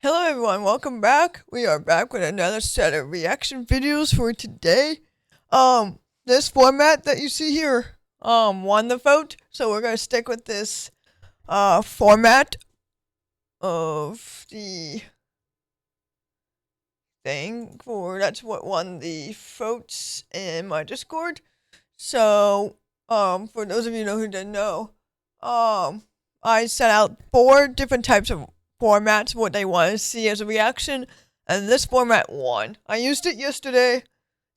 Hello everyone, welcome back. We are back with another set of reaction videos for today. This format that you see here, won the vote, so we're gonna stick with this, format of the thing that's what won the votes in my Discord. So, for those of you who didn't know, I set out 4 different types of formats, what they want to see as a reaction, and this format won. I used it yesterday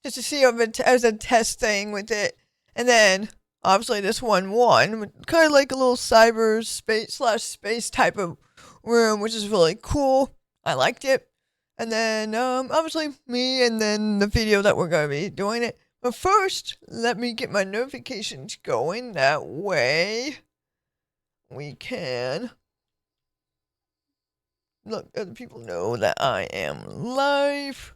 just to see if it as a test thing with it, and then obviously this one won, kind of like a little cyber space type of room, which is really cool. I liked it. And then obviously me, and then the video that we're going to be doing it. But first, let me get my notifications going, that way we can let other people know that I am live.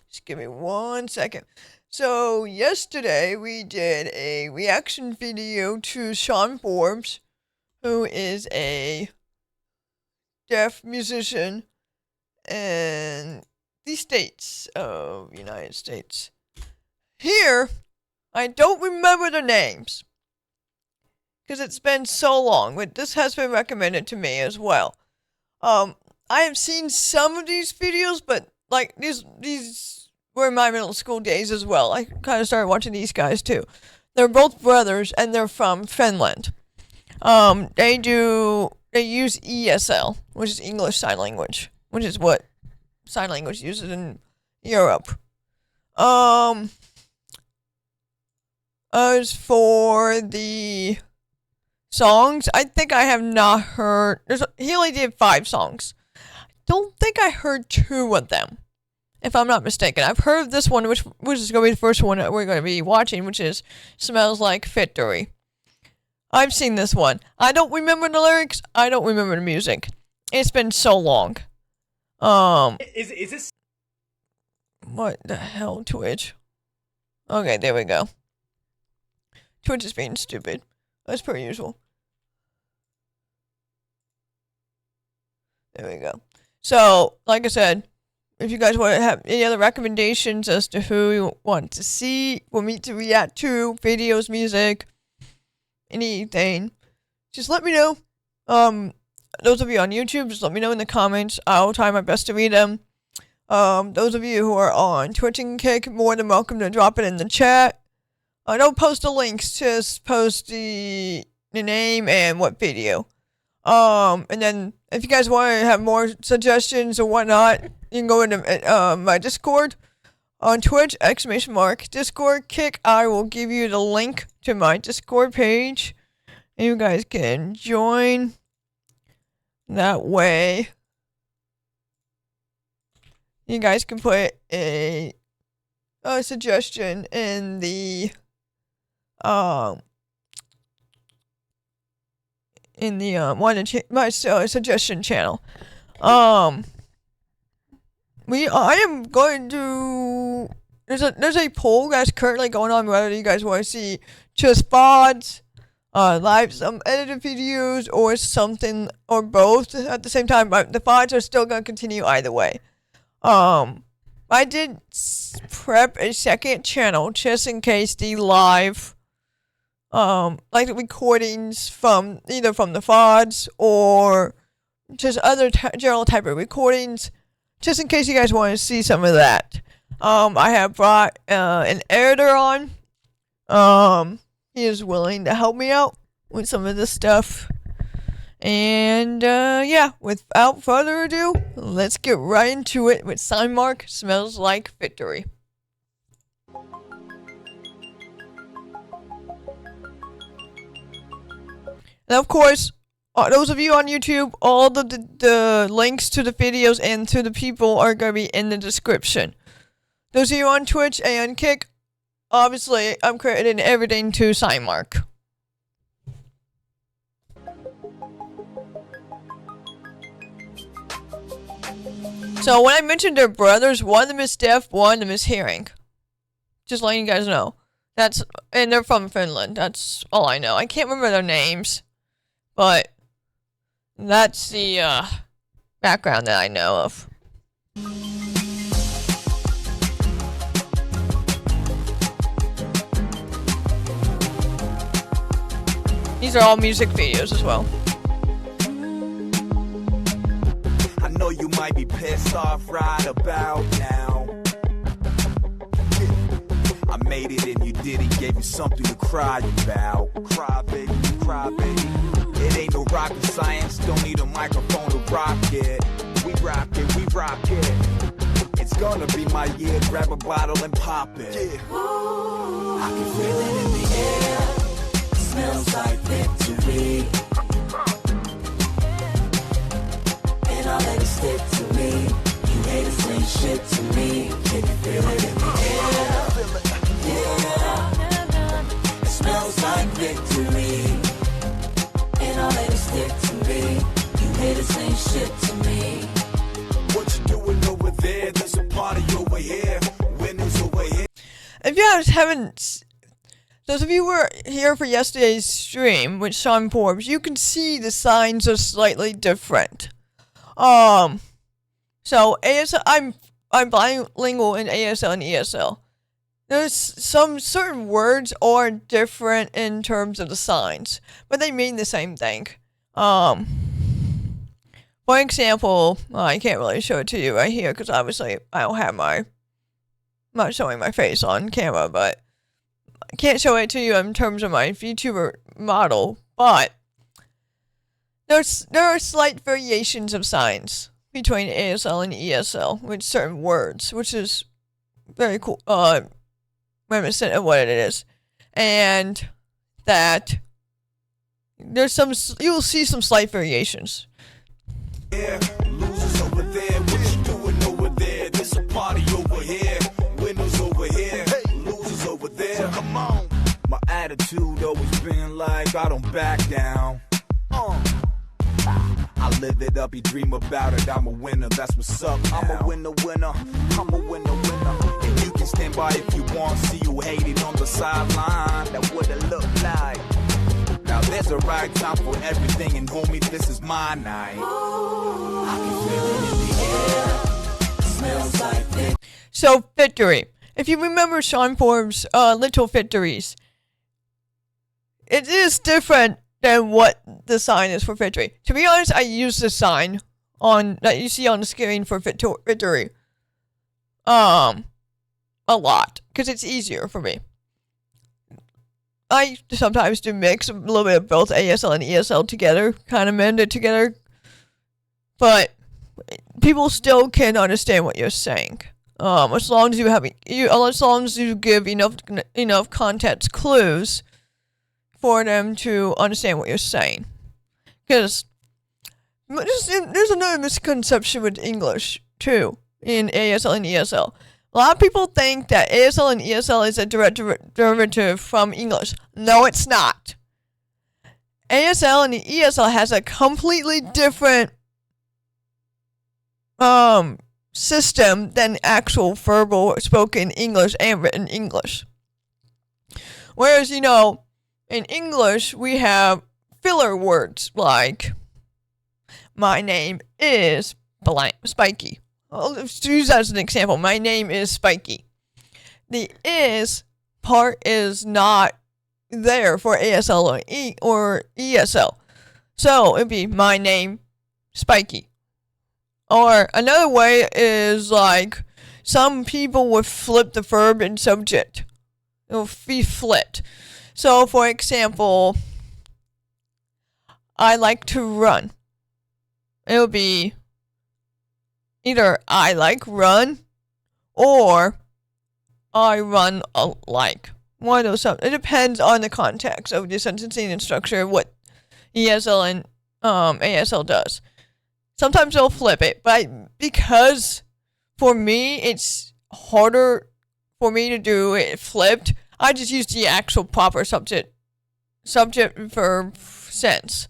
Just give me 1 second. So yesterday we did a reaction video to Sean Forbes, who is a deaf musician in the States of United States. Here, I don't remember the names, because it's been so long, but this has been recommended to me as well. I have seen some of these videos, but like these were in my middle school days as well. I kind of started watching these guys too. They're both brothers, and they're from Finland. They use ESL, which is English Sign Language, which is what sign language uses in Europe. As for the songs, I think I have not heard. He only did 5 songs. Don't think I heard 2 of them, if I'm not mistaken. I've heard this one, which is going to be the first one that we're going to be watching, which is "Smells Like Victory." I've seen this one. I don't remember the lyrics. I don't remember the music. It's been so long. Is this? What the hell, Twitch? Okay, there we go. Twitch is being stupid, as per usual. There we go. So, like I said, if you guys want to have any other recommendations as to who you want to see, for me to react to, videos, music, anything, just let me know. Those of you on YouTube, just let me know in the comments. I'll try my best to read them. Those of you who are on Twitch and Kick, more than welcome to drop it in the chat. Don't post the links, just post the name and what video. And then if you guys want to have more suggestions or whatnot, you can go into my Discord on Twitch, !Discord Kick. I will give you the link to my Discord page, and you guys can join that way. You guys can put a suggestion in the my suggestion channel. I am going to. There's a poll that's currently going on whether you guys want to see just VODs, live some edited videos, or something, or both at the same time. But the VODs are still going to continue either way. I did prep a second channel just in case the live, like the recordings from either from the VODs or just other general type of recordings, just in case you guys want to see some of that. I have brought an editor on. He is willing to help me out with some of this stuff. And yeah, without further ado, let's get right into it with Signmark, "Smells Like Victory." And of course, those of you on YouTube, all the links to the videos and to the people are going to be in the description. Those of you on Twitch and Kick, obviously, I'm crediting everything to Signmark. So when I mentioned they're brothers, one of them is deaf, one of them is hearing. Just letting you guys know. And they're from Finland. That's all I know. I can't remember their names. But that's the background that I know of. These are all music videos as well. I know you might be pissed off right about now. I made it and you didn't, gave you something to cry about. Cry baby, cry baby. It ain't no rocket science, don't need a microphone to rock it. We rock it, we rock it. It's gonna be my year, grab a bottle and pop it. Yeah. I can feel it in the air, it smells like victory. And I'll let it stick to me. You haters ain't shit to me. Can you feel it in the air? Yeah. It smells like victory. And I'll let it stick to me. You haters ain't shit to me. What you doing over there? There's a party over here. Winners over here. If you guys haven't, those of you who were here for yesterday's stream with Sean Forbes, you can see the signs are slightly different. So ASL, I'm bilingual in ASL and ESL. There's some certain words are different in terms of the signs, but they mean the same thing. For example, I can't really show it to you right here because obviously I don't have I'm not showing my face on camera, but I can't show it to you in terms of my VTuber model, but there are slight variations of signs between ASL and ESL with certain words, which is very cool, reminiscent of what it is. And that you'll see some slight variations. Yeah, losers over there, what you doing over there? There's a party over here, winners over here, losers over there. So come on. My attitude always been like I don't back down. I live it up, you dream about it. I'm a winner, that's what's up now. I'm a winner, I'm a winner. And you can stand by if you want, see you hating on the sideline. That what it look like. Now there's a right time for everything, and homie, this is my night. I can feel it in the air. It smells like it. So, victory. If you remember Sean Forbes' Little Victories, it is different than what the sign is for victory. To be honest, I use the sign that you see on the screen for victory a lot because it's easier for me. I sometimes do mix a little bit of both ASL and ESL together, kind of mend it together, but people still can understand what you're saying. As long as you give enough context clues for them to understand what you're saying. Because there's another misconception with English, too, in ASL and ESL. A lot of people think that ASL and ESL is a direct derivative from English. No, it's not. ASL and ESL has a completely different system than actual verbal spoken English and written English. Whereas, in English, we have filler words like, my name is Spiky. Let's use that as an example. My name is Spiky. The is part is not there for ASL or ESL. So it'd be my name, Spiky. Or another way is like some people would flip the verb and subject. It'll be flipped. So, for example, I like to run. It'll be either I like run or I run like. One of those. It depends on the context of the sentencing and structure of what ESL and ASL does. Sometimes they'll flip it, but because for me it's harder for me to do it flipped, I just use the actual proper subject verb sense.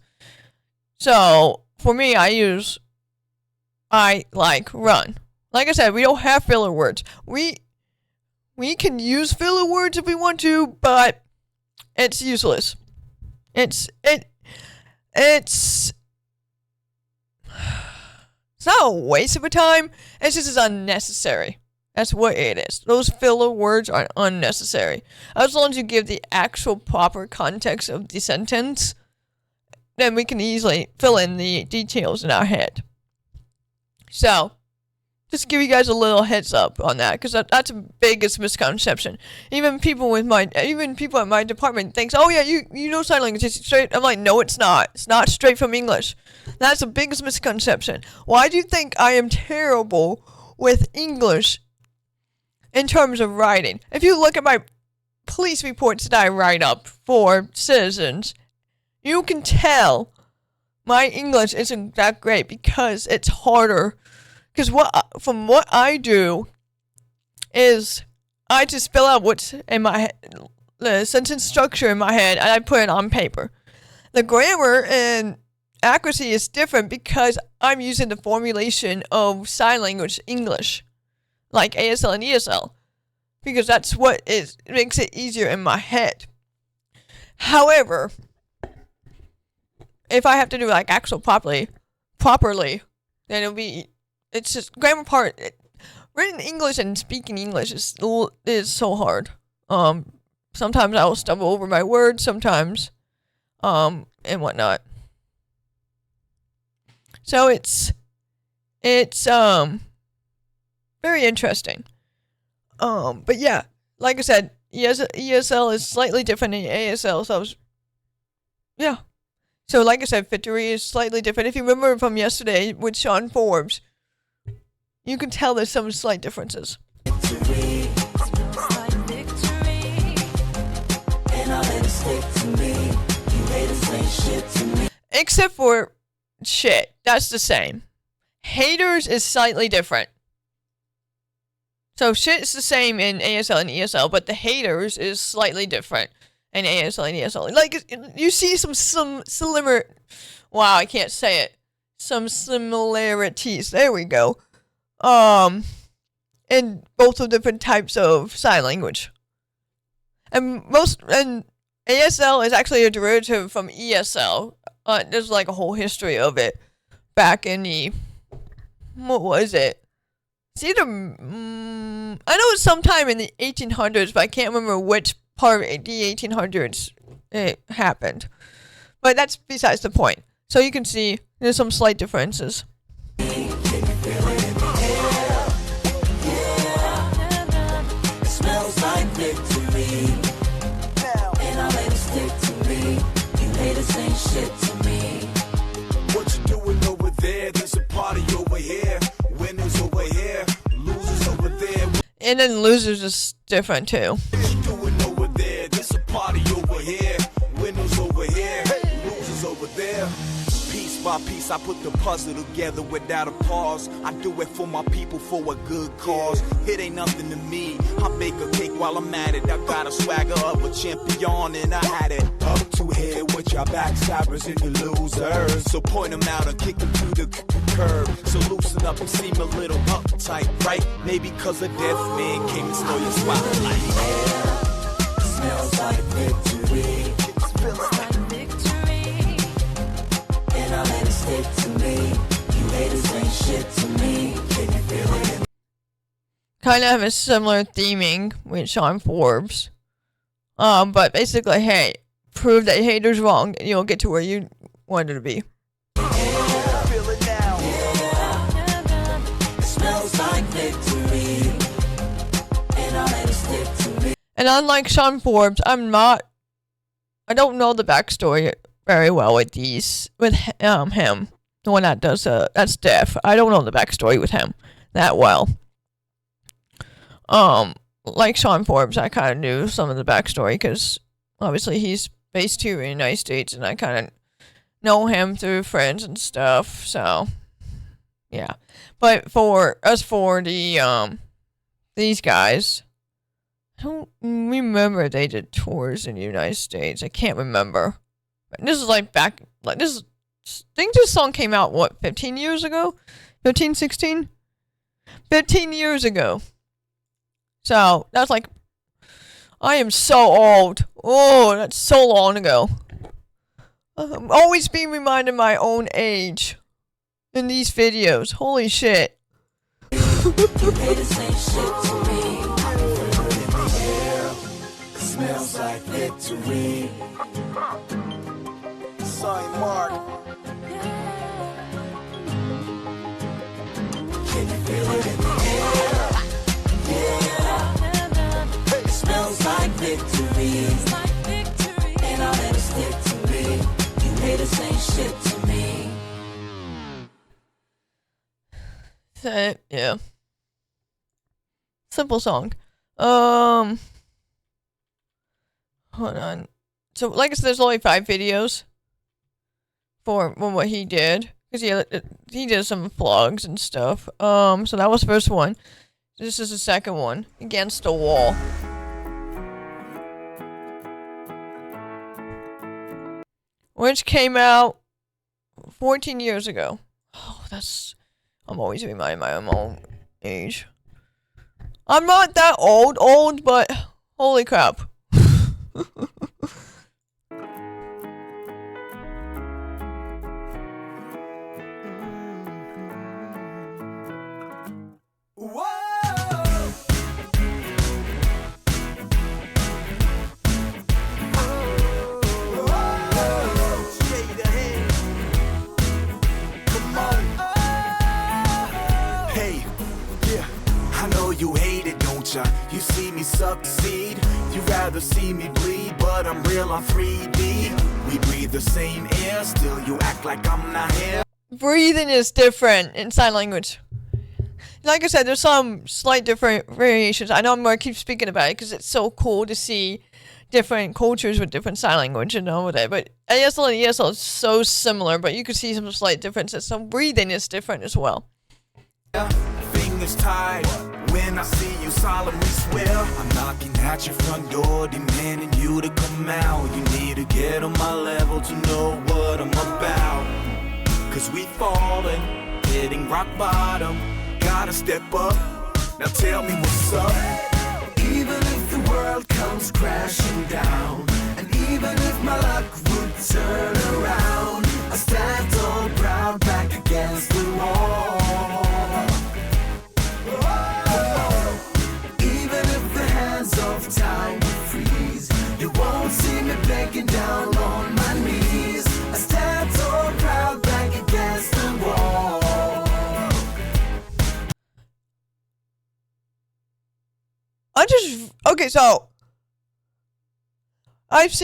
So for me, I use I like run. Like I said, we don't have filler words. We can use filler words if we want to, but it's useless. it's not a waste of a time. It's just unnecessary. That's what it is. Those filler words are unnecessary. As long as you give the actual proper context of the sentence, then we can easily fill in the details in our head. So, just give you guys a little heads up on that, because that's the biggest misconception. Even people at my department thinks, oh yeah, you know sign language, it's straight. I'm like, no, it's not. It's not straight from English. That's the biggest misconception. Why do you think I am terrible with English in terms of writing? If you look at my police reports that I write up for citizens, you can tell my English isn't that great because it's harder. Because from what I do is I just spell out what's in my head, the sentence structure in my head, and I put it on paper. The grammar and accuracy is different because I'm using the formulation of sign language English, like ASL and ESL, because that's what makes it easier in my head. However, if I have to do like actual properly, then it's just grammar part. Written English and speaking English is so hard. Sometimes I will stumble over my words, sometimes, and whatnot. So it's very interesting. But yeah, like I said, ESL is slightly different than ASL. So like I said, victory is slightly different. If you remember from yesterday with Sean Forbes, you can tell there's some slight differences. Except for shit, that's the same. Haters is slightly different. So shit is the same in ASL and ESL, but the haters is slightly different in ASL and ESL. Like, you see some similar... Wow, I can't say it. Some similarities. There we go. In both the different types of sign language. And ASL is actually a derivative from ESL. There's like a whole history of it back in the... What was it? It's either... I know it's sometime in the 1800s, but I can't remember which part of the 1800s it happened. But that's besides the point. So you can see there's some slight differences. Smells like victory. And I let it stick to me. You haters ain't shit to me. What you doing over there? There's a party over here. Winners over here. Losers over there. And then losers is different too. What you doing over there? There's a party over here. Winners over here. Losers over there. Piece by piece, I put the puzzle together without a pause. I do it for my people, for a good cause. It ain't nothing to me. I bake a cake while I'm at it. I got a swagger of a champion and I had it. Up to here with your backstabbers and your losers. So point them out and kick them to the curb. So loosen up and seem a little uptight, right? Maybe cause a deaf man came and stole your spotlight. Yeah. Smells like victory. Smells like victory. And I let it stick to me. You haters ain't shit to me. Can you feel it? Kind of have a similar theming with Sean Forbes. But basically, hey, prove that haters wrong and you'll get to where you wanted to be. Yeah, feel it now. Yeah. It smells like victory. And I let it stick to me. And unlike Sean Forbes, I don't know the backstory very well with him. The one that does that's deaf. I don't know the backstory with him that well. Like Sean Forbes, I kind of knew some of the backstory because obviously he's based here in the United States, and I kind of know him through friends and stuff. So, yeah. But for the these guys, I don't remember if they did tours in the United States. I can't remember. But this is I think this song came out, 15 years ago? 15, 16? 15 years ago. So, that's like, I am so old. Oh, that's so long ago. I'm always being reminded of my own age in these videos. Holy shit. Smells like victory. Signmark. Can you feel it in the air? Yeah. It smells like victory. And I'll let it stick to me. You haters ain't shit to me. Yeah. Simple song. Hold on. So, like I said, there's only 5 videos for what he did. Because he did some vlogs and stuff. So that was the first one. This is the second one. Against the Wall. Which came out 14 years ago. Oh, I'm always reminded of my own age. I'm not that old, but holy crap. You hate it, don't ya? You see me succeed. You rather see me bleed, but I'm real on 3D. We breathe the same air, still you act like I'm not here. Breathing is different in sign language. Like I said, there's some slight different variations. I know I'm gonna keep speaking about it because it's so cool to see different cultures with different sign language and all of that. But ASL and ESL is so similar, but you can see some slight differences. So breathing is different as well. Fingers tied. When I see you solemnly swear, I'm knocking at your front door, demanding you to come out. You need to get on my level to know what I'm about. Cause we falling, hitting rock bottom. Gotta step up, now tell me what's up. Even if the world comes crashing down, and even if my luck would turn around, I stand tall, proud, back against the wall. Of time to freeze, you won't see me begging down on my knees. I stand tall, proud, back against the wall. Okay, so I've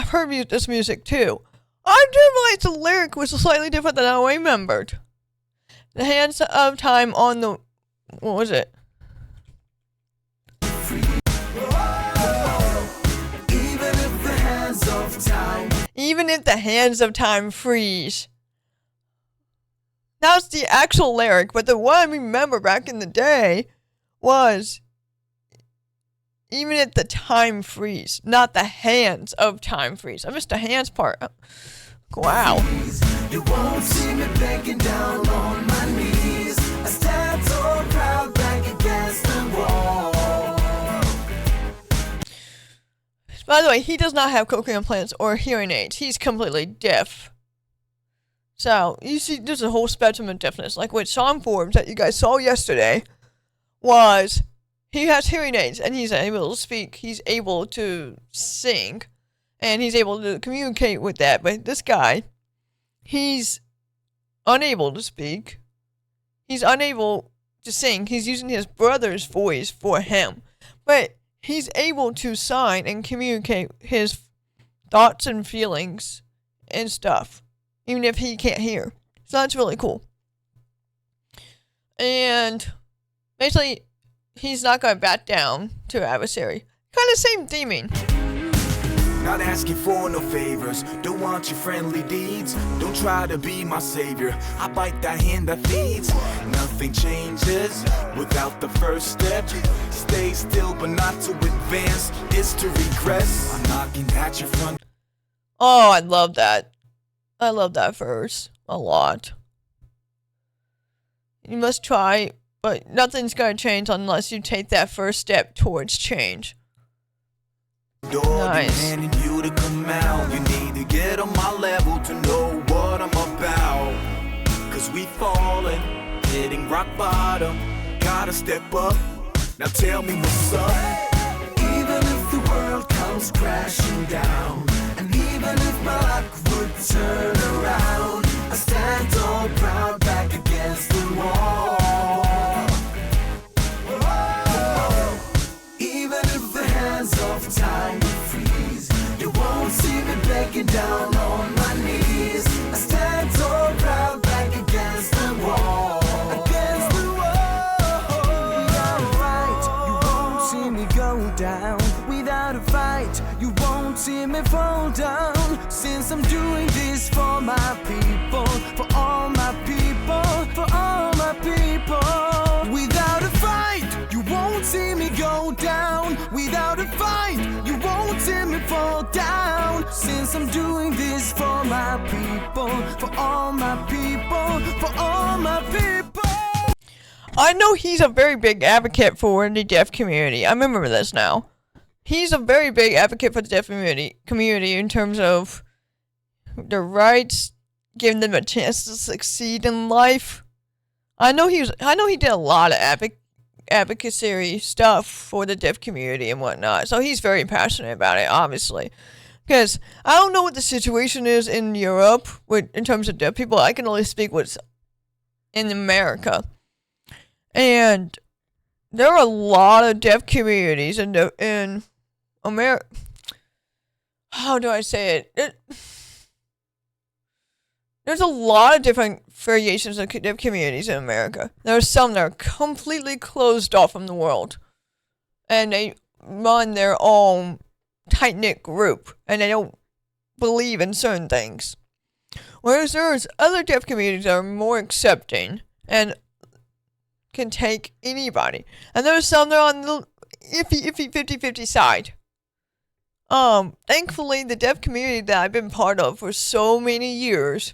heard this music too. I do realize the lyric was slightly different than I remembered. The hands of time on the, what was it? Even if the hands of time freeze. That's the actual lyric, but the one I remember back in the day was even if the time freeze, not the hands of time freeze. I missed the hands part. Wow. You won't see me begging down on my knees. I stand tall, proud, back against the wall. By the way, he does not have cochlear implants or hearing aids. He's completely deaf. So, you see, there's a whole spectrum of deafness. Like with Song Forbes that you guys saw yesterday, was he has hearing aids and he's able to speak. He's able to sing. And he's able to communicate with that. But this guy, he's unable to speak. He's unable to sing. He's using his brother's voice for him. But he's able to sign and communicate his thoughts and feelings and stuff, even if he can't hear. So that's really cool. And basically, he's not going to bat down to an adversary. Kind of same theming. Not asking for no favors, don't want your friendly deeds. Don't try to be my savior, I bite that hand that feeds. Nothing changes without the first step. Stay still but not to advance, is to regress. I'm knocking at your front. Oh, I love that. I love that verse a lot. You must try, but nothing's going to change unless you take that first step towards change. Nice. Demanding you to come out. You need to get on my level to know what I'm about. Cause we falling, hitting rock bottom. Gotta step up, now tell me what's up. Even if the world comes crashing down, and even if my luck would turn around, I stand tall, proud, back against the wall. Even if the hands of time would freeze, you won't see me begging down on my knees. I stand tall, proud, back against the wall. Against the wall. Without a fight, you won't see me go down. Without a fight, you won't see me fall down. Since I'm doing this for my people, for all my people, for all my people. Without a fight, you won't see me go down. Without a fight, you won't see me fall down. Since I'm doing this for my people, for all my people, for all my people. I know he's a very big advocate for the deaf community. I remember this now. He's a very big advocate for the deaf community in terms of their rights, giving them a chance to succeed in life. I know he did a lot of advocacy stuff for the deaf community and whatnot. So he's very passionate about it, obviously. Because I don't know what the situation is in Europe in terms of deaf people. I can only speak what's in America. And there are a lot of deaf communities in America. How do I say it? There's a lot of different variations of deaf communities in America. There are some that are completely closed off from the world. And they run their own tight-knit group. And they don't believe in certain things. Whereas there's other deaf communities that are more accepting and can take anybody. And there's some that are on the iffy 50-50 side. Thankfully, the deaf community that I've been part of for so many years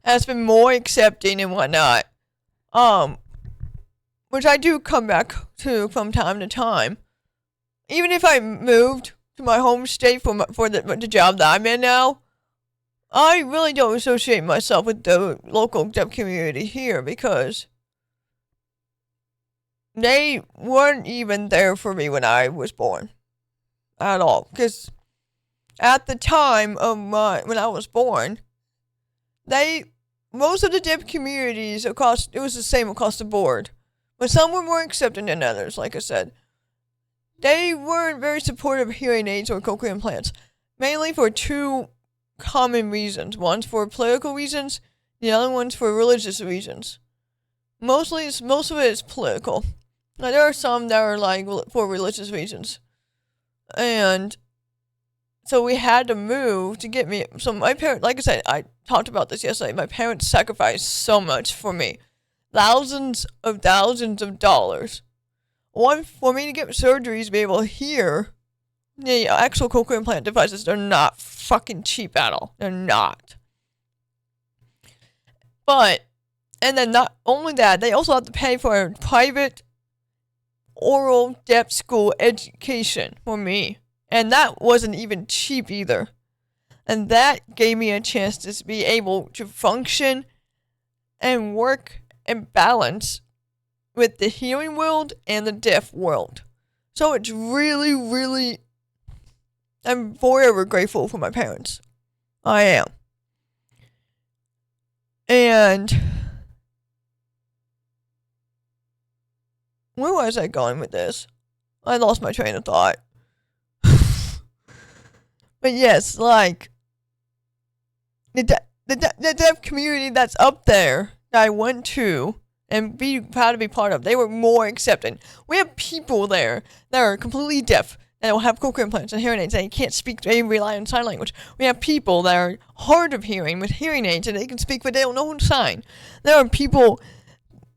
has been more accepting and whatnot. Which I do come back to from time to time. Even if I moved to my home state for the job that I'm in now, I really don't associate myself with the local deaf community here because they weren't even there for me when I was born. At all. Because at the time of when I was born, most of the deaf communities it was the same across the board. But some were more accepting than others, like I said. They weren't very supportive of hearing aids or cochlear implants. Mainly for two common reasons. One's for political reasons, the other one's for religious reasons. Most of it is political. Now, there are some that are like for religious reasons. And so we had to move to get me. So my parents, like I said, I talked about this yesterday. My parents sacrificed so much for me. Thousands of dollars. One, for me to get surgeries to be able to hear. The actual cochlear implant devices, they're not fucking cheap at all. They're not. But, and then not only that, they also have to pay for a private oral deaf school education for me. And that wasn't even cheap either. And that gave me a chance to be able to function and work and balance with the hearing world and the deaf world. So it's really, really, I'm forever grateful for my parents. I am. And where was I going with this? I lost my train of thought. But yes, like, the deaf community that's up there that I went to and be proud to be part of, they were more accepting. We have people there that are completely deaf, that don't have cochlear implants and hearing aids, and they can't speak, they rely on sign language. We have people that are hard of hearing with hearing aids, and they can speak, but they don't know how to sign. There are people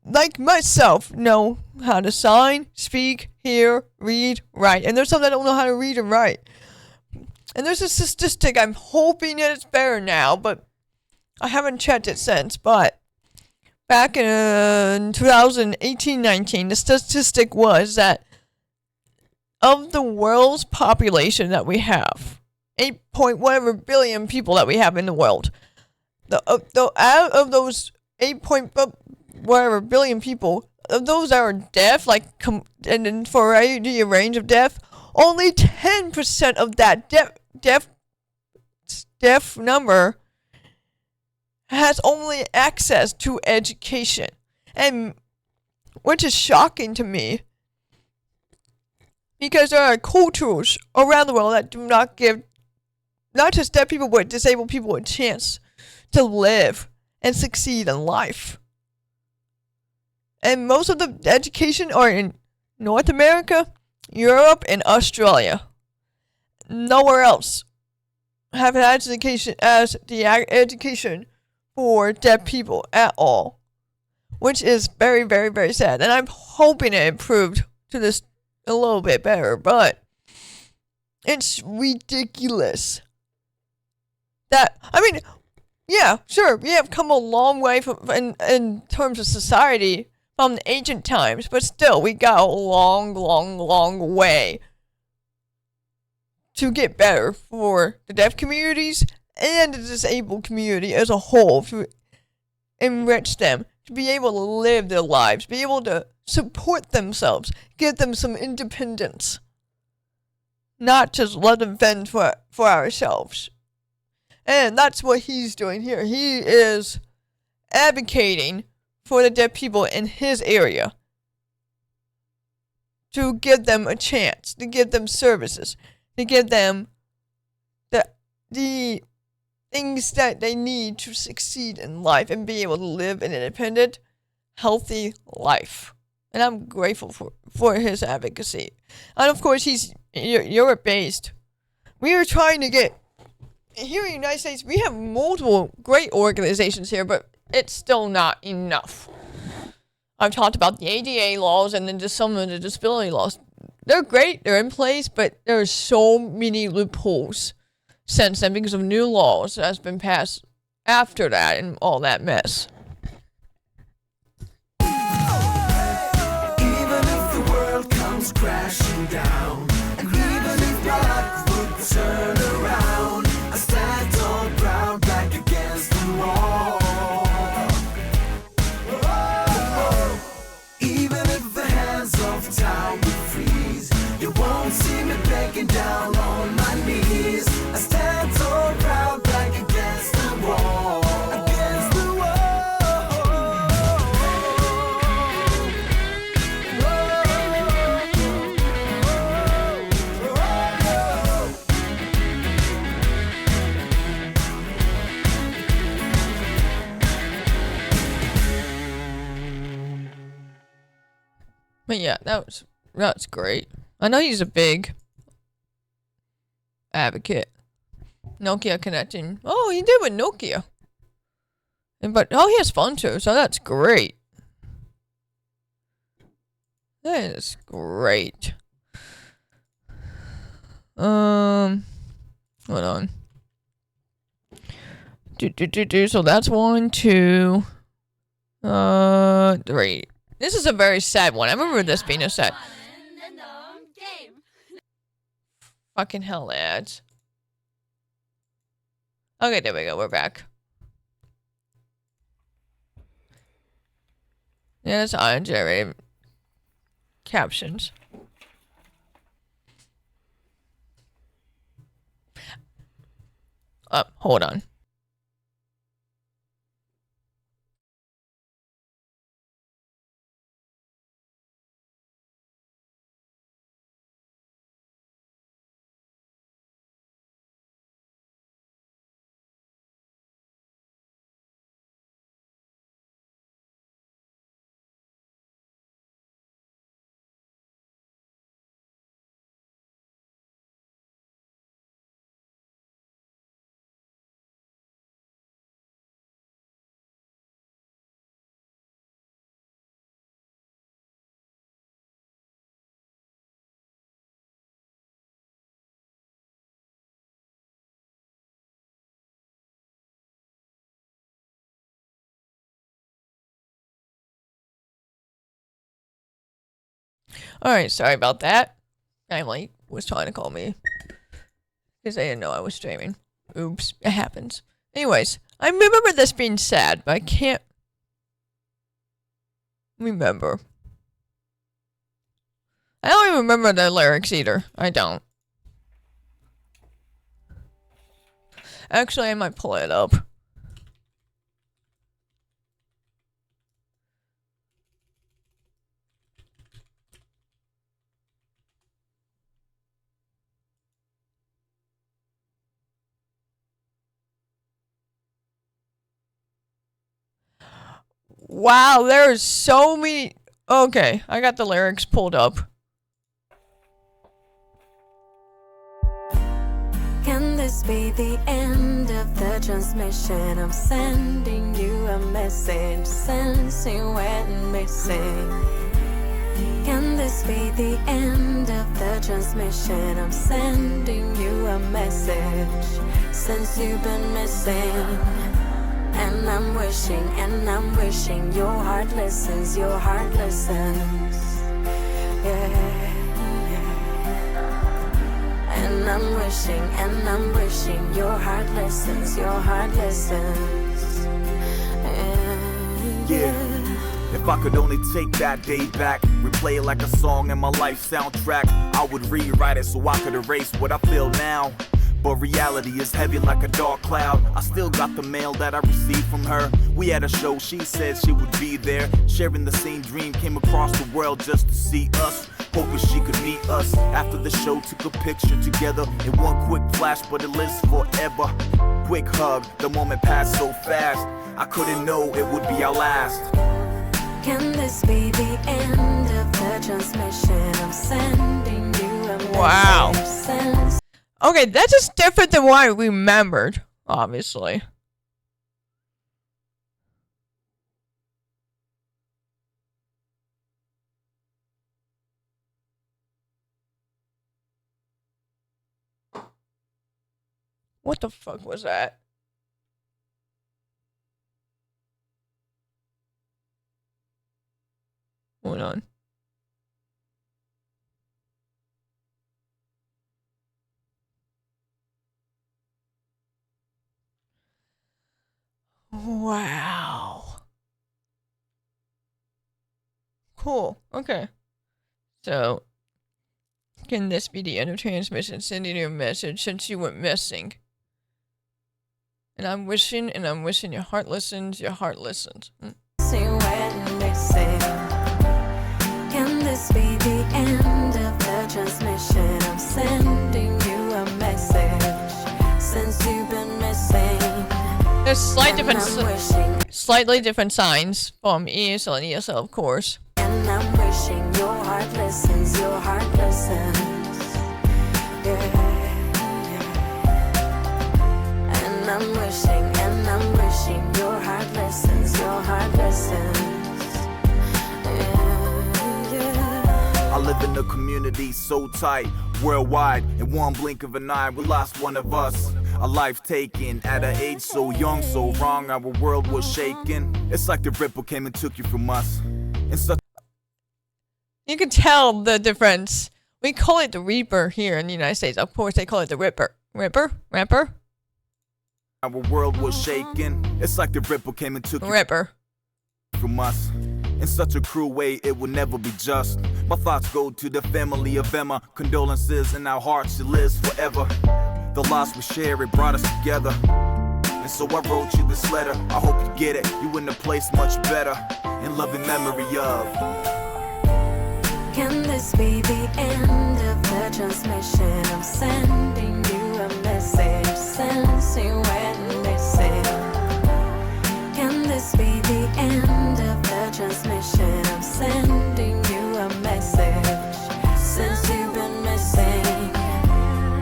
like myself know how to sign, speak, hear, read, write. And there's some that don't know how to read and write. And there's a statistic, I'm hoping that it's better now, but I haven't checked it since. But back in 2018-19, the statistic was that 90% of the of the world's population that we have, 8 point whatever billion people that we have in the world, out of those 8 point whatever billion people, of those that are deaf, and then for a range of deaf, only 10% of that deaf number has only access to education, and which is shocking to me, because there are cultures around the world that do not give not just deaf people but disabled people a chance to live and succeed in life. And most of the education are in North America, Europe, and Australia. Nowhere else have had education as the education for deaf people at all, which is very, very, very sad. And I'm hoping it improved to this a little bit better, but it's ridiculous. Yeah, sure, we have come a long way in terms of society from the ancient times, but still, we got a long, long, long way to get better for the deaf communities and the disabled community as a whole, to enrich them, to be able to live their lives, be able to support themselves, give them some independence, not just let them fend for ourselves. And that's what he's doing here. He is advocating for the deaf people in his area to give them a chance, to give them services, to give them the things that they need to succeed in life and be able to live an independent, healthy life. And I'm grateful for his advocacy. And of course, he's Europe-based. We are trying to get, here in the United States, we have multiple great organizations here, but it's still not enough. I've talked about the ADA laws and then just some of the disability laws. They're great, they're in place, but there are so many loopholes since then because of new laws that has been passed after that and all that mess. Even if the world comes crashing down, and even if luck would turn around, I stand tall, proud, back against the wall. Even if the hands of time would freeze, you won't see me begging down on my knees. I stand tall, proud, back against the wall. Against the But yeah, that's great. I know he's a big advocate. Nokia connecting. Oh, he did with Nokia. But he has fun too, so that's great. That is great. Hold on. So that's 1, 2, 3. This is a very sad one. I remember this being a sad. Fucking hell, ads. Okay, there we go. We're back. Yeah, it's ungenerated captions. Hold on. Alright, sorry about that. family was trying to call me because they didn't know I was streaming. Oops, it happens. Anyways, I remember this being sad, but I can't remember. I don't even remember the lyrics either. I don't. Actually, I might pull it up. Wow, there's so many. Okay, I got the lyrics pulled up. Can this be the end of the transmission? I'm sending you a message since you went missing. Can this be the end of the transmission? I'm sending you a message since you've been missing. And I'm wishing your heart listens, your heart listens. Yeah. And I'm wishing your heart listens, your heart listens. Yeah. If I could only take that day back, replay it like a song in my life soundtrack, I would rewrite it so I could erase what I feel now. But reality is heavy like a dark cloud. I still got the mail that I received from her. We had a show, she said she would be there. Sharing the same dream, came across the world just to see us. Hoping she could meet us. After the show, took a picture together in one quick flash, but it lives forever. Quick hug, the moment passed so fast, I couldn't know it would be our last. Can this be the end of the transmission? I'm sending you a message. Wow. Since Okay, that's just different than what I remembered, obviously. What the fuck was that? Hold on. Wow. Cool. Okay. So, can this be the end of transmission? Sending you a message since you went missing. And I'm wishing your heart listens, your heart listens. you went missing. Can this be the end of the transmission? I'm sending you a message since you've been missing. There's And slightly different signs from ESL and ESL, of course. And I'm wishing your heart listens, your heart listens. Yeah. And I'm wishing your heart listens, your heart listens. Yeah. I live in a community so tight, worldwide. In one blink of an eye, we lost one of us. A life taken at an age so young, so wrong, our world was shaking. It's like the ripple came and took you from us. In such You can tell the difference. We call it the Reaper here in the United States. Of course, they call it the Ripper. Ripper? our world was shaking. It's like the ripple came and took you Ripper. from us. In such a cruel way, it will never be just. My thoughts go to the family of Emma. Condolences in our hearts, she lives forever. The loss we share, it brought us together. And so I wrote you this letter. I hope you get it. You in a place much better. In loving memory of. Can this be the end of the transmission? I'm sending you a message since you went missing. Can this be the end of the transmission? I'm sending you a message since you've been missing.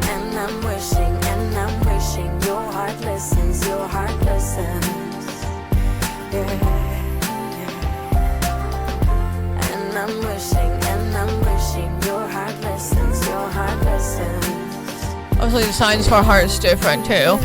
And I'm wishing your heart listens, your heart listens. Yeah. And I'm wishing your heart listens, your heart listens. Obviously, the signs for heart is different too.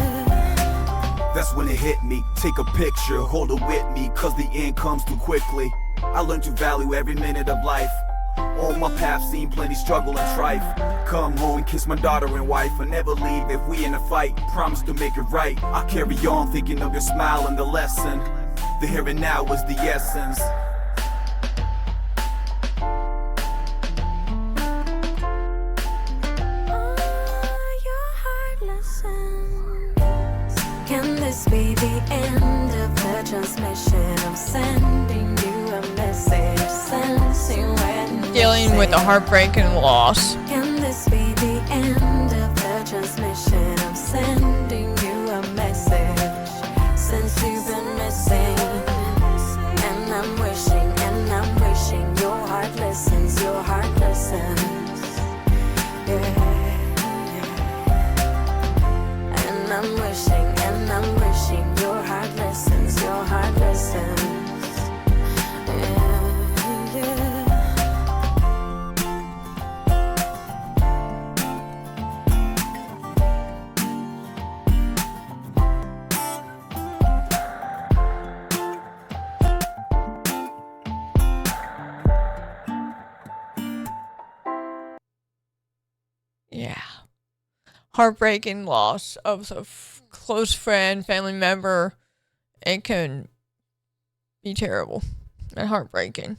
That's when it hit me. Take a picture, hold it with me, cause the end comes too quickly. I learned to value every minute of life. On my path, seen plenty struggle and strife. Come home, kiss my daughter and wife. I never leave if we in a fight. Promise to make it right. I carry on thinking of your smile and the lesson. The here and now is the essence. Can this be the end of the transmission? I'm sending you a message, sensing when Dealing with a heartbreak and loss. Can this be the end of the transmission? I'm sending you a message, since you've been missing. And I'm wishing your heart listens, your heart listens. Yeah. And I'm wishing your heart listens, your heart listens. Yeah, yeah. Yeah. Heartbreaking loss of a close friend, family member. It can be terrible and heartbreaking.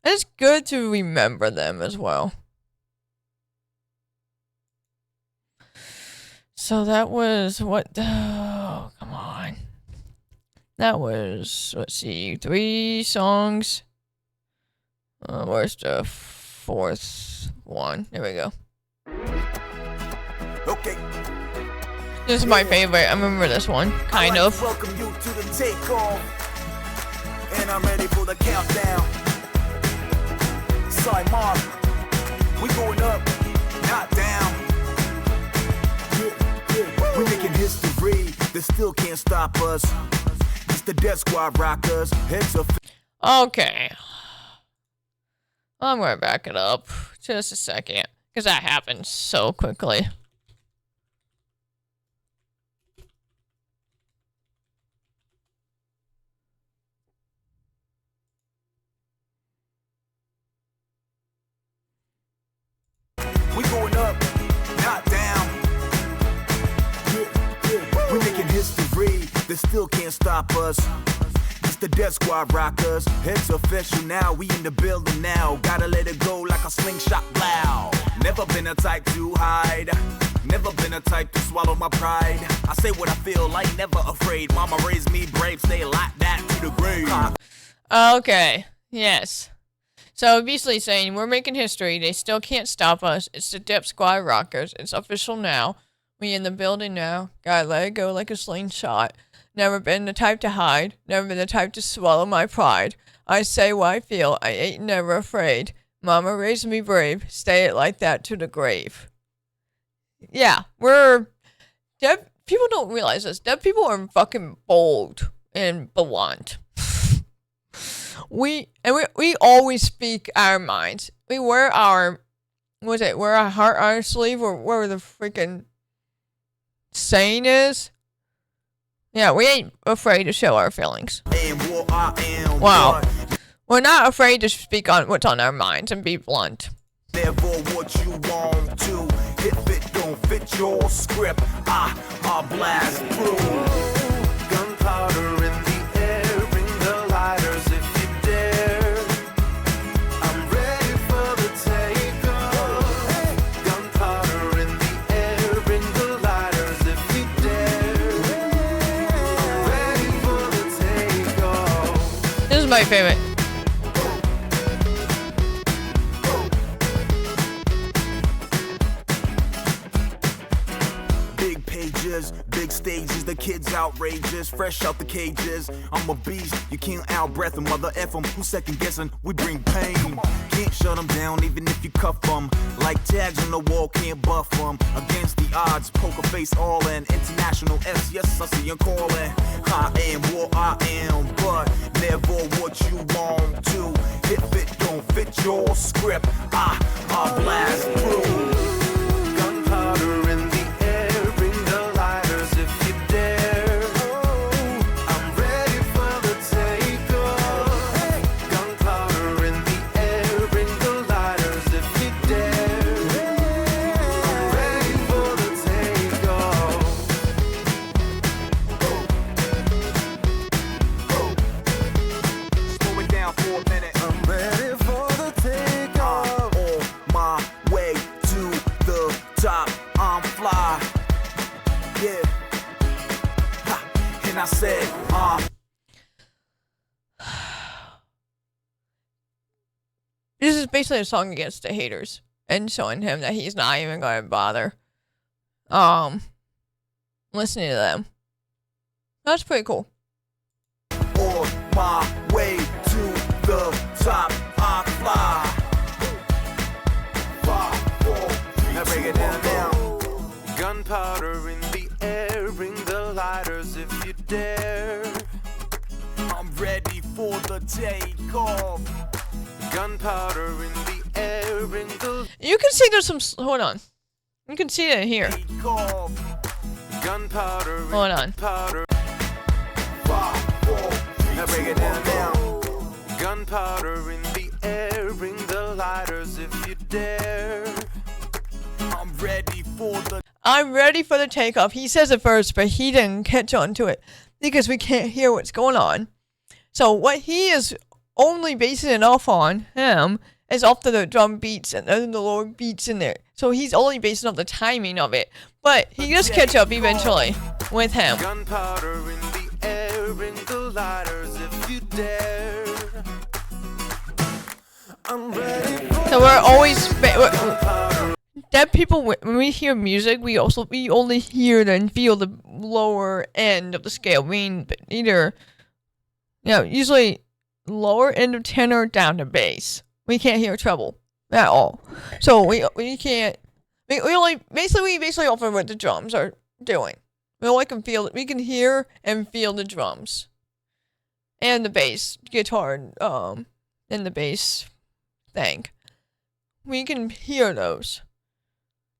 And it's good to remember them as well. So that was what? Oh, come on. That was, let's see, 3 songs. Where's the 4th one? There we go. Okay. This is my favorite. I remember this one, kind of. Welcome you to the takeoff. And I'm ready for the countdown. Signmark. We going up, not down. We making history. They still can't stop us. It's the Death Squad rockers. Heads up. Okay. I'm gonna back it up just a second, because that happened so quickly. We going up, not down. We making history. They still can't stop us. It's the Death Squad rockers. It's official now. We in the building now. Gotta let it go like a slingshot loud. Never been a type to hide. Never been a type to swallow my pride. I say what I feel, like never afraid. Mama raised me brave, stay like that to the grave. Okay. Yes. So basically saying we're making history. They still can't stop us. It's the Death Squad rockers. It's official now. We in the building now. Gotta let it go like a slingshot. Never been the type to hide. Never been the type to swallow my pride. I say what I feel. I ain't never afraid. Mama raised me brave. Stay it like that to the grave. Yeah, we're deaf. People don't realize this. Deaf people are fucking bold and blunt. we always speak our minds. We wear our wear our heart on our sleeve, or whatever the freaking saying is. Yeah, we ain't afraid to show our feelings. Wow. We're not afraid to speak on what's on our minds and be blunt. Never what you want to. If it don't fit your script, I'll blast through. Gunpowder in the air, bring the lighters if you dare. I'm ready for the takeoff. Gunpowder in the air, bring the lighters if you dare. I'm ready for the takeoff. This is my favorite. Big stages, the kids outrageous, fresh out the cages. I'm a beast, you can't outbreath them, mother F them. Who's second guessing? We bring pain. Can't shut them down even if you cuff them. Like tags on the wall, can't buff them. Against the odds, poker face all in. International S, yes, I see you calling. I am what I am, but never what you want to. If it don't fit your script, I'll blast through. Gunpowder in the air, bring the lighters if you dare. I'm ready for the takeoff. Gunpowder in the and I said, This is basically a song against the haters and showing him that he's not even gonna bother listening to them. That's pretty cool. on my way to the top, I fly. 5, 4, 3, now break it down now. Gunpowder in the air, bring the lighters if you dare. I'm ready for the takeoff. Gunpowder in the air, bring the You can see there's some. Hold on. You can see it here. Takeoff. gunpowder. Hold on. Powder. 5, 4, 3, now break it down now. Gunpowder in the air, bring the lighters if you dare. I'm ready for the I'm ready for the takeoff. He says it first, but he didn't catch on to it because we can't hear what's going on. So what he is only basing it off on him is off the drum beats and then the lower beats in there. So he's only basing off the timing of it. But he does catch up eventually with him. Gunpowder in the air, bring the lighters if you dare. I'm ready for So we're always deaf people. When we hear music, we only hear and feel the lower end of the scale. Meaning either, usually lower end of tenor down to bass. We can't hear treble at all. So we can't. We basically offer what the drums are doing. We only can feel it. We can hear and feel the drums, and the bass guitar, and the bass thing. We can hear those.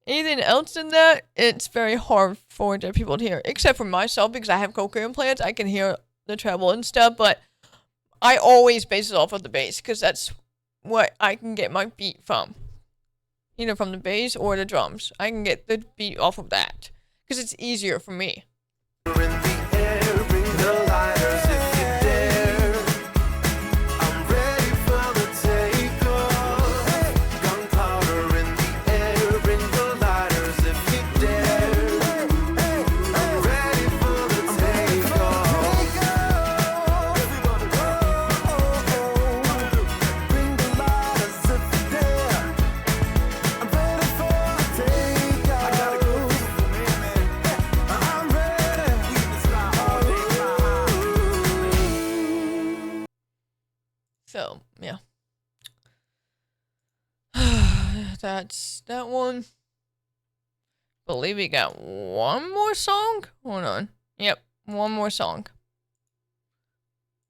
Anything else than that, it's very hard for deaf people to hear. Except for myself, because I have cochlear implants, I can hear the treble and stuff. But I always base it off of the bass, because that's what I can get my beat from. Either from the bass or the drums. I can get the beat off of that. Because it's easier for me. in the air, bring the lighters if you dare. I'm ready for the takeoff. Gunpowder in the air, bring the lighters if you dare. I'm ready for the takeoff. Bring the lighters if you dare. I'm ready for the takeoff. I gotta go for me, man. I'm ready. We can stop all day. So, yeah. That's that one. Believe we got one more song? Hold on. Yep, one more song.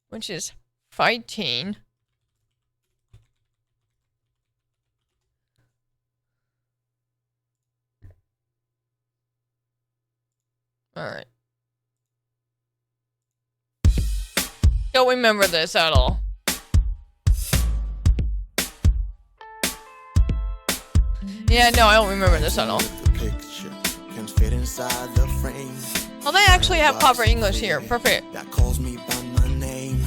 Which is Fighting. Alright. Don't remember this at all. Yeah, no, I don't remember this at all. The picture can fit inside the frame. Oh, they actually have proper English here. Perfect. That calls me by my name.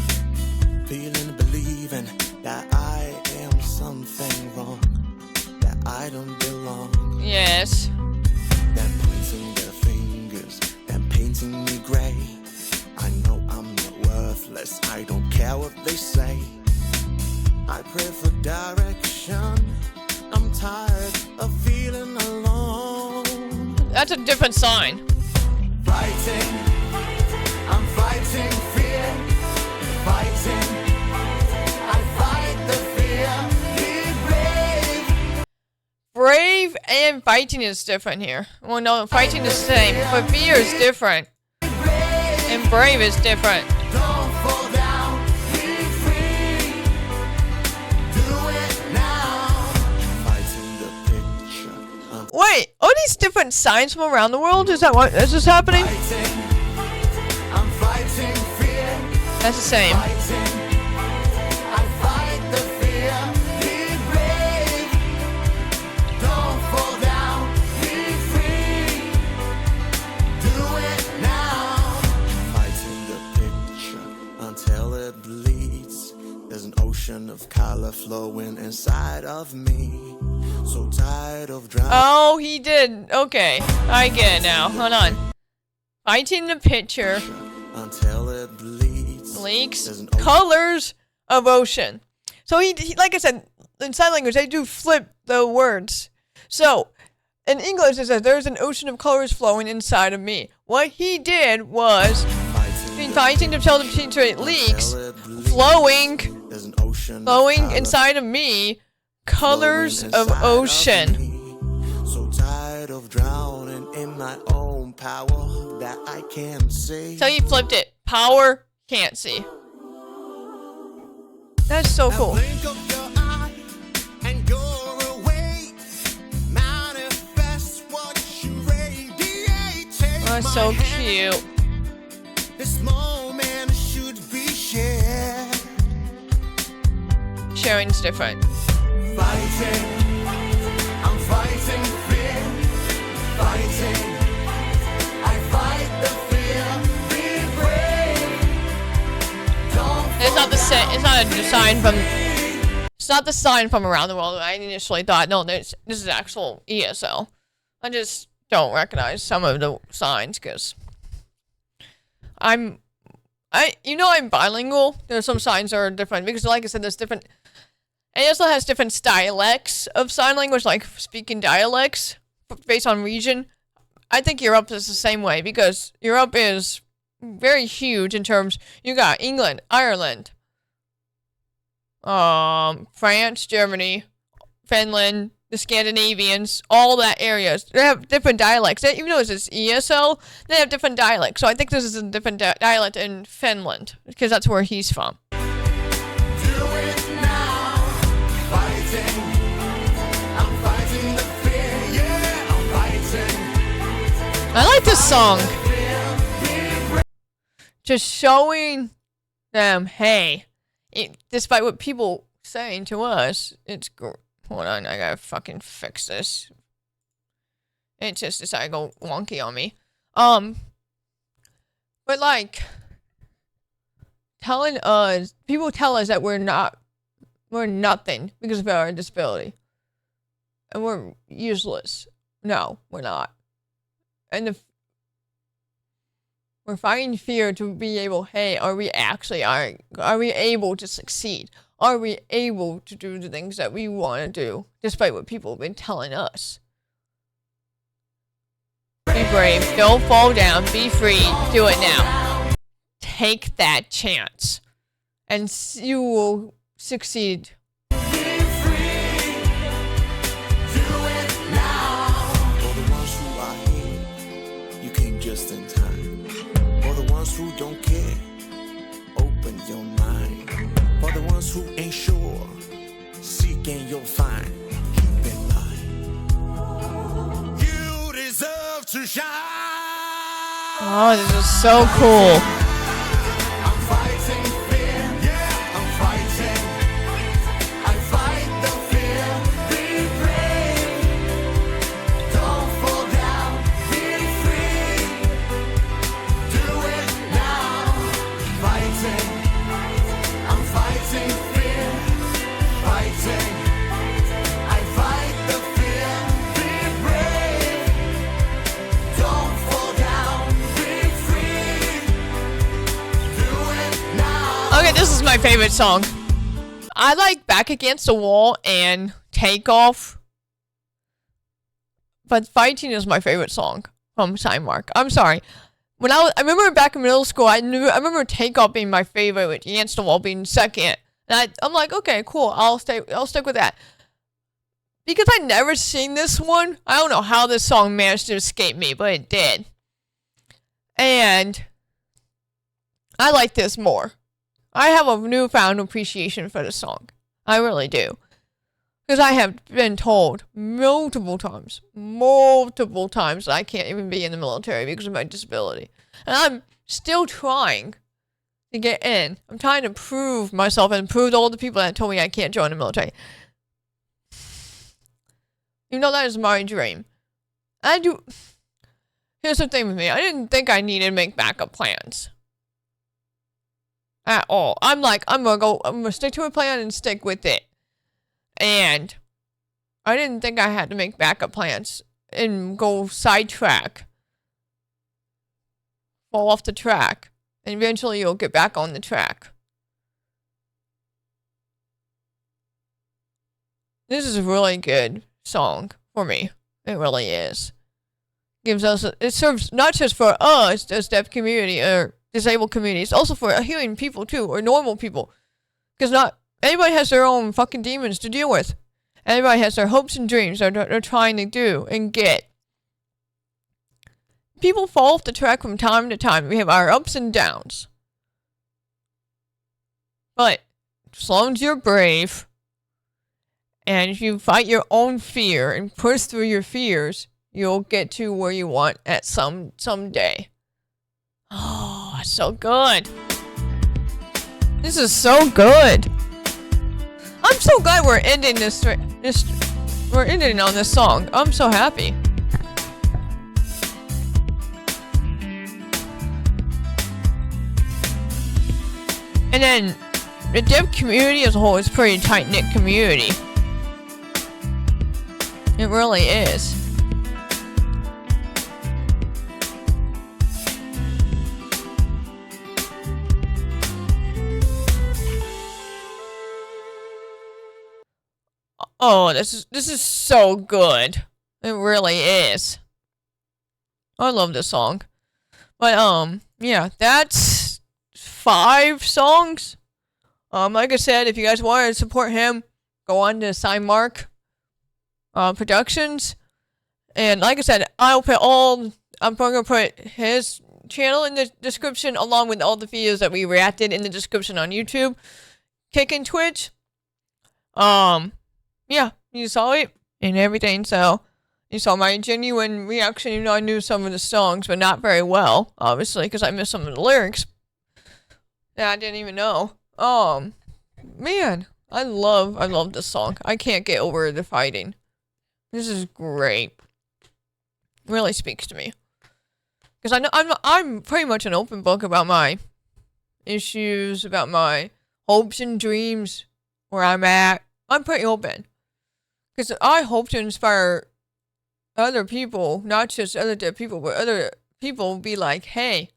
Feeling, believing that I am something wrong, that I don't belong. Yes. They're pointing their fingers and painting me gray. I know I'm not worthless. I don't care what they say. I pray for direction. I'm tired of feeling alone. That's a different sign. Fighting, I'm fighting fear. Fighting, I fight the fear. Be brave. Brave and fighting is different here. Well, no, fighting is the same, but fear is different. And brave is different. Don't fall down. Be free. Do it now. Fighting the picture. I'm Wait, are these different signs from around the world? Is that what is this happening? fighting. I'm fighting fear. That's the same. Fighting, I fight the fear. Be brave. Don't fall down. Be free. Do it now. Fighting the picture until it bleeds. There's an ocean of color flowing inside of me. So tired of drowning. Oh, he did. Okay, I get it now. Hold on. Fighting the picture until it bleeds. Leaks, There's an ocean. colors of ocean. So he, like I said, in sign language, they do flip the words. So in English, it says, there's an ocean of colors flowing inside of me. What he did was, fighting to tell the teacher it leaks, flowing inside of me, colors of ocean. So tired of drowning in my own power that I can't see. So he flipped it. Power, can't see. That's so cool. Blink of your eye and go away. Manifest what you radiate. Take That's my so hand. cute. This moment should be shared. Sharing's different. Fighting, I'm fighting fear. Fighting, I fight the fear. Be brave. Don't It's not the it's not a sign from. It's not the sign from around the world. I initially thought, no, this is actual ESL. I just don't recognize some of the signs because I'm bilingual. There's some signs that are different because, like I said, there's different. It also has different dialects of sign language, like speaking dialects based on region. I think Europe is the same way because Europe is very huge in terms. You got England, Ireland, France, Germany, Finland, the Scandinavians, all that areas. They have different dialects. Even though it's ESL, they have different dialects. So I think this is a different dialect in Finland because that's where he's from. do it now. Fighting, I'm fighting the fear. Yeah, I'm fighting. I like this song. Just showing them, hey, despite what people saying to us, it's great. Hold on, I gotta fucking fix this. It just decided to go wonky on me. But like, people tell us that we're nothing because of our disability. And we're useless. No, we're not. And we're fighting fear to be able, hey, are we able to succeed? Are we able to do the things that we want to do, despite what people have been telling us? Be brave, don't fall down, be free, do it now. Take that chance, and you will succeed. Be free. Do it now. For the ones who are here, you came just in time. For the ones who don't care, open your mind. For the ones who ain't sure, seek and you'll find. Keep in mind, you deserve to shine. Oh, this is so cool. I'm fighting fear. Yeah, I'm fighting. I fight the fear. Be brave. Don't fall down. Be free. Do it now. Fighting. I'm fighting fear. Fighting. I fight the fear. Be brave. Don't fall down. Be free. Do it now. Okay, this is my favorite song. I like Back Against the Wall and Takeoff. But Fighting is my favorite song from Signmark. I'm sorry. I remember back in middle school, I remember Takeoff being my favorite, with Against the Wall being second. And I'm like, okay, cool. I'll stick with that. Because I never seen this one, I don't know how this song managed to escape me, but it did. And I like this more. I have a newfound appreciation for the song. I really do. Because I have been told multiple times that I can't even be in the military because of my disability. And I'm still trying to get in. I'm trying to prove myself and prove to all the people that told me I can't join the military. You know, that is my dream. Here's the thing with me. I didn't think I needed to make backup plans. At all. I'm gonna stick to a plan and stick with it. And I didn't think I had to make backup plans and go sidetrack. Fall off the track and eventually you'll get back on the track. This is a really good song for me. It really is. Gives us it serves not just for us as deaf community or disabled community, it's also for healing people too, or normal people. Because not everybody has their own fucking demons to deal with. Everybody has their hopes and dreams that they're trying to do and get. People fall off the track from time to time. We have our ups and downs. But as long as you're brave and if you fight your own fear and push through your fears, you'll get to where you want at someday. Oh, it's so good. This is so good. I'm so glad we're ending we're ending on this song. I'm so happy. And then the deaf community as a whole is a pretty tight-knit community. It really is. Oh, this is so good. It really is. I love this song. But yeah, that's 5 songs. Like I said, if you guys want to support him, go on to Signmark Productions. And like I said, I'm gonna put his channel in the description along with all the videos that we reacted in the description on YouTube, Kick and Twitch. Yeah, you saw it and everything, so you saw my genuine reaction, even though I knew some of the songs, but not very well, obviously, because I missed some of the lyrics that I didn't even know. Man, I love this song. I can't get over the fighting. This is great. Really speaks to me. Because I know I'm pretty much an open book about my issues, about my hopes and dreams, where I'm at. I'm pretty open. Because I hope to inspire other people, not just other deaf people, but other people be like, hey,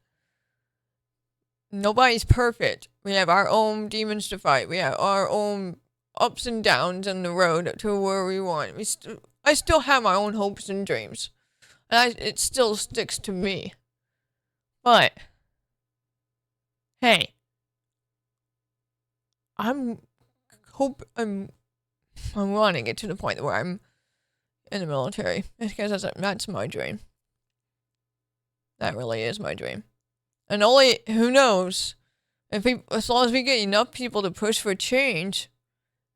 nobody's perfect. We have our own demons to fight. We have our own ups and downs on the road to where we want. I still have my own hopes and dreams. And it still sticks to me. But, hey, I want to get to the point where I'm in the military. Because that's my dream. That really is my dream. And only, who knows, as long as we get enough people to push for change,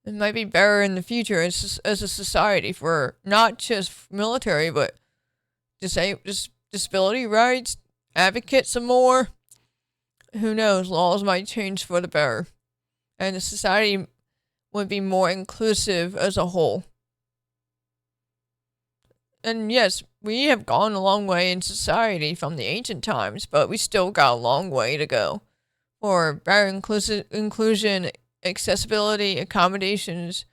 it might be better in the future as a society for not just military, but disability rights, advocate some more. Who knows, laws might change for the better. And the society would be more inclusive as a whole. And yes, we have gone a long way in society from the ancient times, but we still got a long way to go for better inclusion, accessibility, accommodations,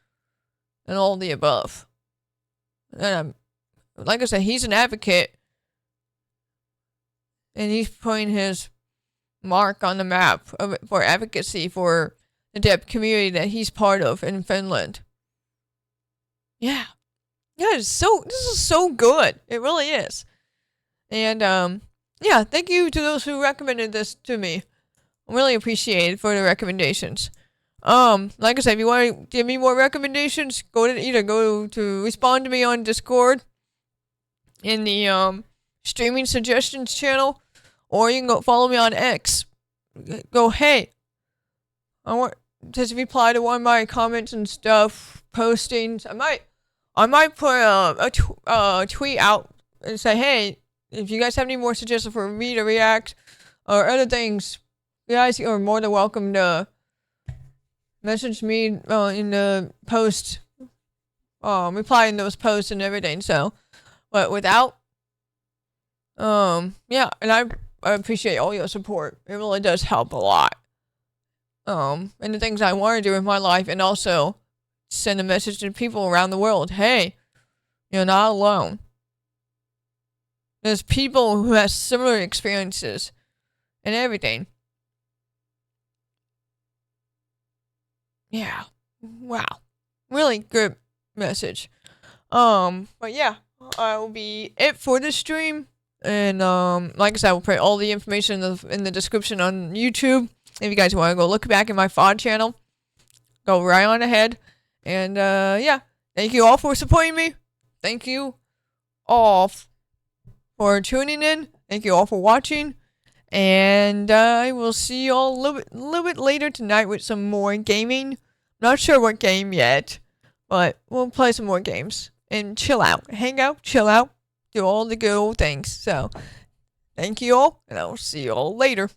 and all the above. And like I said, he's an advocate, and he's putting his mark on the map for advocacy for the deaf community that he's part of in Finland. Yeah. Yeah, this is so good. It really is. And, yeah, thank you to those who recommended this to me. I really appreciate it for the recommendations. Like I said, if you want to give me more recommendations, go to respond to me on Discord in the, streaming suggestions channel, or you can go follow me on X. Go, hey, I want to reply to one of my comments and stuff, postings. I might put a tweet out and say, hey, if you guys have any more suggestions for me to react or other things, you guys are more than welcome to message me in the post, replying those posts and everything. So, but without, yeah, and I appreciate all your support. It really does help a lot. And the things I want to do in my life, and also send a message to people around the world. Hey, you're not alone. There's people who have similar experiences and everything. Yeah. Wow. Really good message. But yeah, will be it for this stream. And like I said, I will put all the information in the description on YouTube. If you guys want to go look back at my FOD channel, go right on ahead. And yeah, thank you all for supporting me. Thank you all for tuning in. Thank you all for watching. And I will see you all a little bit later tonight with some more gaming. Not sure what game yet, but we'll play some more games and chill out, hang out, chill out, do all the good old things. So, thank you all, and I'll see you all later.